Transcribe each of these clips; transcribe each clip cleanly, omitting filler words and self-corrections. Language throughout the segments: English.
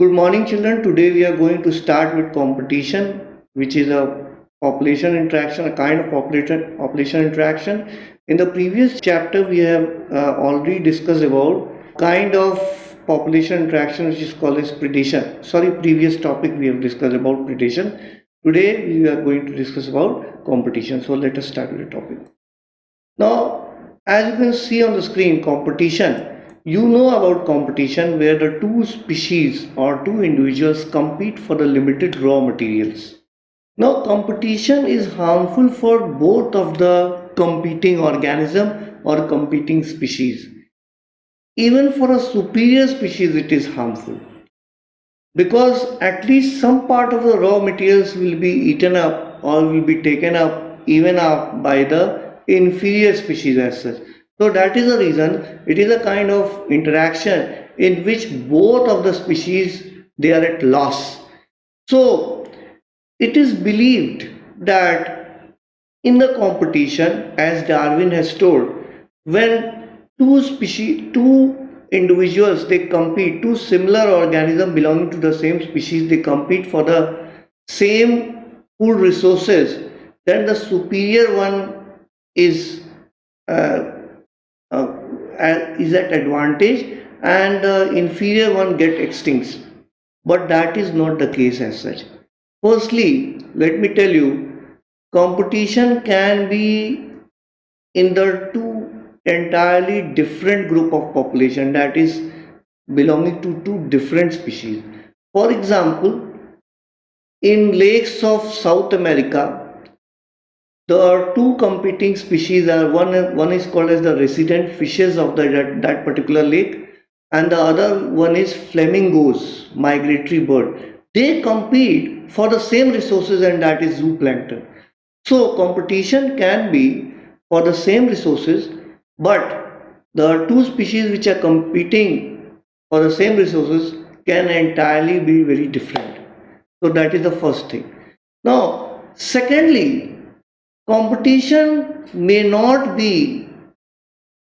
Good morning, children. Today we are going to start with competition, which is a population interaction, a kind of population interaction. In the previous chapter, we have already discussed about kind of population interaction, which is called as predation. Sorry, previous topic we have discussed about predation. Today we are going to discuss about competition. So let us start with the topic. Now, as you can see on the screen, competition. You know about competition where the two species or two individuals compete for the limited raw materials. Now, competition is harmful for both of the competing organism or competing species. Even for a superior species, it is harmful because at least some part of the raw materials will be eaten up or will be taken up even up by the inferior species as such. So that is the reason it is a kind of interaction in which both of the species they are at loss. So it is believed that in the competition, as Darwin has told, when two individuals they compete, two similar organisms belonging to the same species, they compete for the same food resources, then the superior one is uh, uh, is at advantage and the inferior one get extinct. But that is not the case as such. Firstly, let me tell you, competition can be in the two entirely different group of population, that is belonging to two different species. For example, in lakes of South America, there are two competing species. One is called as the resident fishes of that particular lake, and the other one is flamingos, migratory bird. They compete for the same resources, and that is zooplankton. So competition can be for the same resources, but the two species which are competing for the same resources can entirely be very different. So that is the first thing. Now, secondly, competition may not be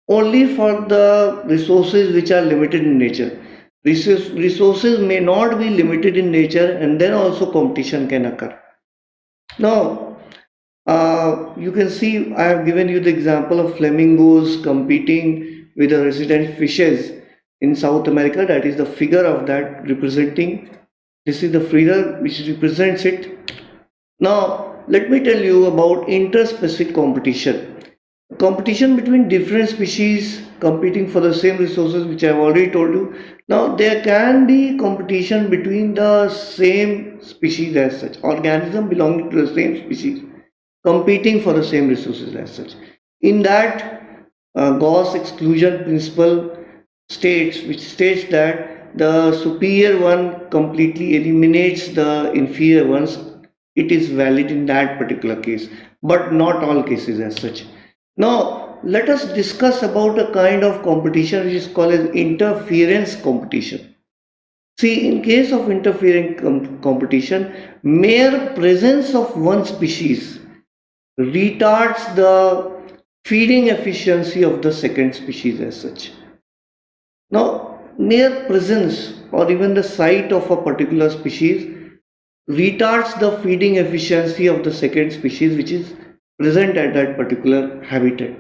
only for the resources which are limited in nature. Resources may not be limited in nature, and then also competition can occur. Now, you can see I have given you the example of flamingos competing with the resident fishes in South America. That is the figure of that representing. This is the figure which represents it. Now, let me tell you about interspecific competition. Competition between different species competing for the same resources, which I have already told you. Now, there can be competition between the same species as such, organism belonging to the same species competing for the same resources as such. In that, Gauss exclusion principle which states that the superior one completely eliminates the inferior ones. It is valid in that particular case, but not all cases as such. Now, let us discuss about a kind of competition which is called as interference competition. See, in case of interference competition, mere presence of one species retards the feeding efficiency of the second species as such. Now, mere presence or even the sight of a particular species retards the feeding efficiency of the second species which is present at that particular habitat.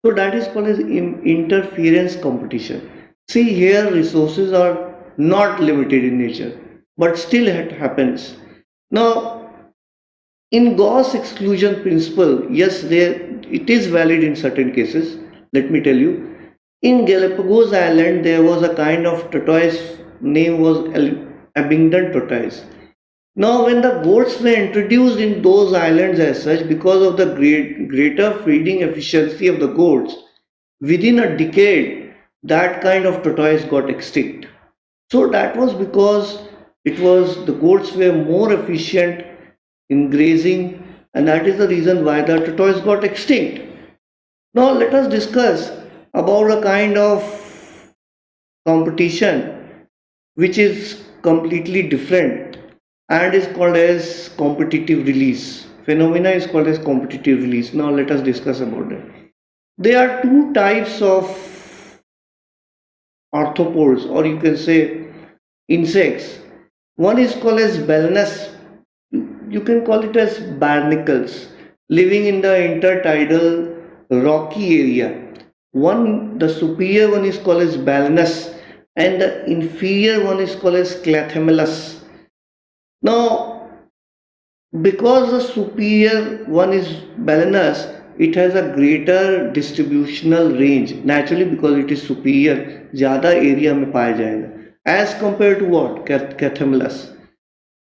So that is called as interference competition. See, here resources are not limited in nature, but still it happens. Now, in Gauss exclusion principle, yes, it is valid in certain cases. Let me tell you. In Galapagos Island, there was a kind of tortoise name was abundant tortoise. Now, when the goats were introduced in those islands as such, because of the greater feeding efficiency of the goats, within a decade, that kind of tortoise got extinct. So that was because the goats were more efficient in grazing, and that is the reason why the tortoise got extinct. Now let us discuss about a kind of competition which is completely different and is called as competitive release. Phenomena is called as competitive release. Now let us discuss about it. There are two types of arthropods, or you can say insects, One is called as Balanus. You can call it as barnacles, living in the intertidal rocky area. One, the superior one is called as Balanus, and the inferior one is called as Clathamellus. Now, because the superior one is Balanus, it has a greater distributional range. Naturally, because it is superior, ज़्यादा area में पाया जाएगा. As compared to what? Clathamellus.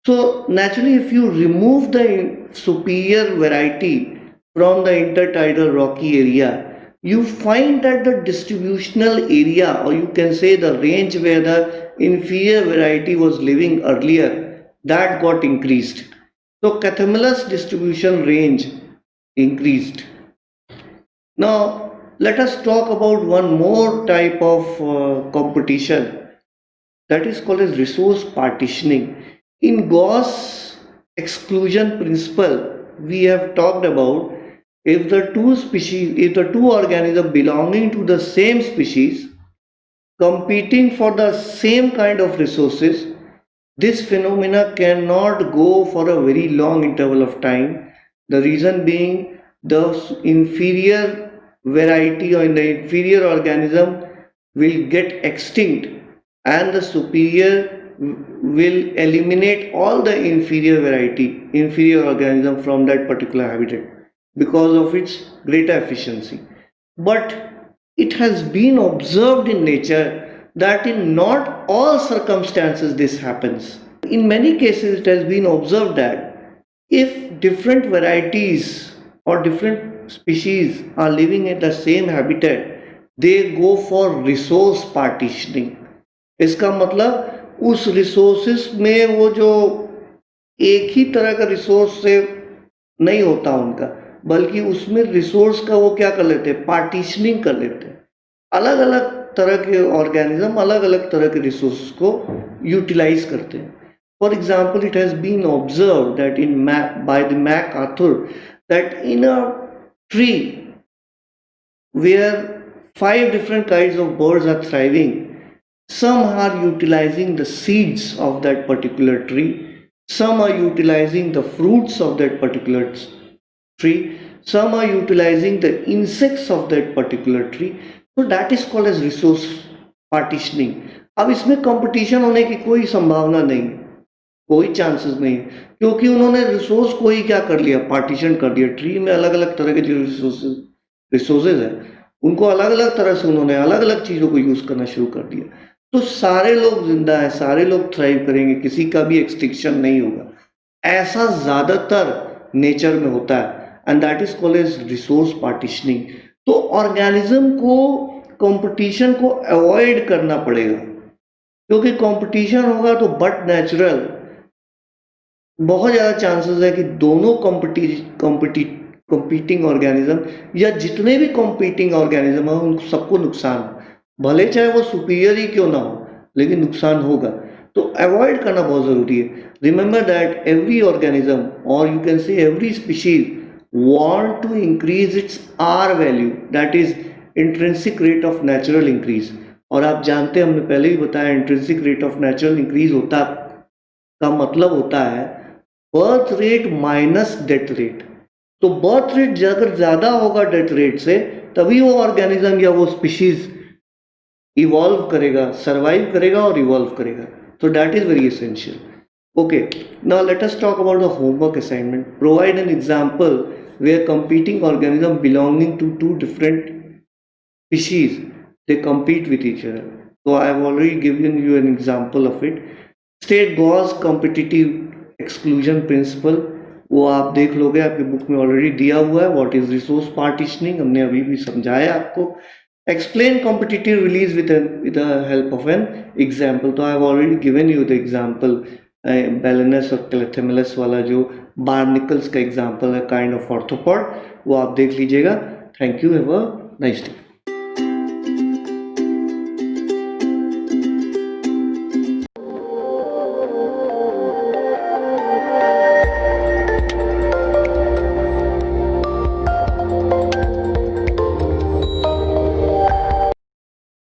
So naturally, if you remove the superior variety from the intertidal rocky area, you find that the distributional area, or you can say the range where the inferior variety was living earlier, that got increased. So Cathamelus distribution range increased. Now let us talk about one more type of competition, that is called as resource partitioning. In Gauss exclusion principle, we have talked about if the two organisms belonging to the same species competing for the same kind of resources, this phenomena cannot go for a very long interval of time. The reason being the inferior variety or the inferior organism will get extinct and the superior will eliminate all the inferior organism from that particular habitat because of its greater efficiency. But it has been observed in nature that in not all circumstances this happens. In many cases, it has been observed that if different varieties or different species are living in the same habitat, they go for resource partitioning. इसका मतलब उस resources में वो जो एक ही तरह का resource से नहीं होता उनका, बल्कि उसमें रिसोर्स का वो क्या कर लेते हैं, पार्टीशनिंग कर लेते हैं. अलग अलग तरह के ऑर्गेनिज्म अलग अलग तरह के रिसोर्स को यूटिलाइज करते हैं. For example, it has been observe that in by the MacArthur that in a tree where 5 different kinds of birds are thriving, some are utilizing the seeds of that particular tree, some are utilizing the fruits of that particular tree, some are utilizing the insects of that particular tree. So that is called as resource partitioning. अब इसमें competition होने की कोई संभावना नहीं है, कोई chances नहीं, क्योंकि उन्होंने रिसोर्स को ही क्या कर लिया, पार्टीशन कर दिया. ट्री में अलग अलग तरह के जो रिसोर्सेज है उनको अलग अलग तरह से उन्होंने अलग अलग चीज़ों को यूज़ करना शुरू कर दिया. तो सारे लोग जिंदा हैं, सारे लोग थ्राइव करेंगे, किसी का भी एक्सटिंक्शन नहीं होगा. ऐसा ज़्यादातर नेचर में होता है and that is called as resource partitioning. तो ऑर्गेनिज्म को कंपटीशन को अवॉइड करना पड़ेगा, क्योंकि कंपटीशन होगा तो बट नेचुरल बहुत ज़्यादा चांसेस है कि दोनों कंपीटिंग ऑर्गेनिज्म या जितने भी कंपीटिंग ऑर्गेनिज्म हैं उन सबको नुकसान, भले चाहे वो सुपीरियर ही क्यों ना हो, लेकिन नुकसान होगा. तो अवॉइड करना बहुत ज़रूरी है. रिमेंबर दैट एवरी ऑर्गेनिज्म और you can say every species want to increase its R value, that is intrinsic rate of natural increase. और आप जानते हैं, हमने पहले ही बताया, intrinsic rate of natural increase होता का मतलब होता है birth rate minus death rate. तो बर्थ रेट अगर ज़्यादा होगा डेथ रेट से, तभी वो ऑर्गेनिज्म या वो स्पीशीज इवॉल्व करेगा, सर्वाइव करेगा और इवॉल्व करेगा. So that is very essential. Okay, now let us talk about the homework assignment. Provide an example where competing organisms belonging to two different species, they compete with each other. So I have already given you an example of it. State Gauss competitive exclusion principle, वो आप देख लोगे, आपकी book में already दिया हुआ है. What is resource partitioning हमने अभी भी समझाया आपको. Explain competitive release with the help of an example. तो I have already given you the example, Balanus और Clathamellus वाला जो barnacles का example है, kind of arthropod, वो आप देख लीजिएगा. Thank you, have a nice day.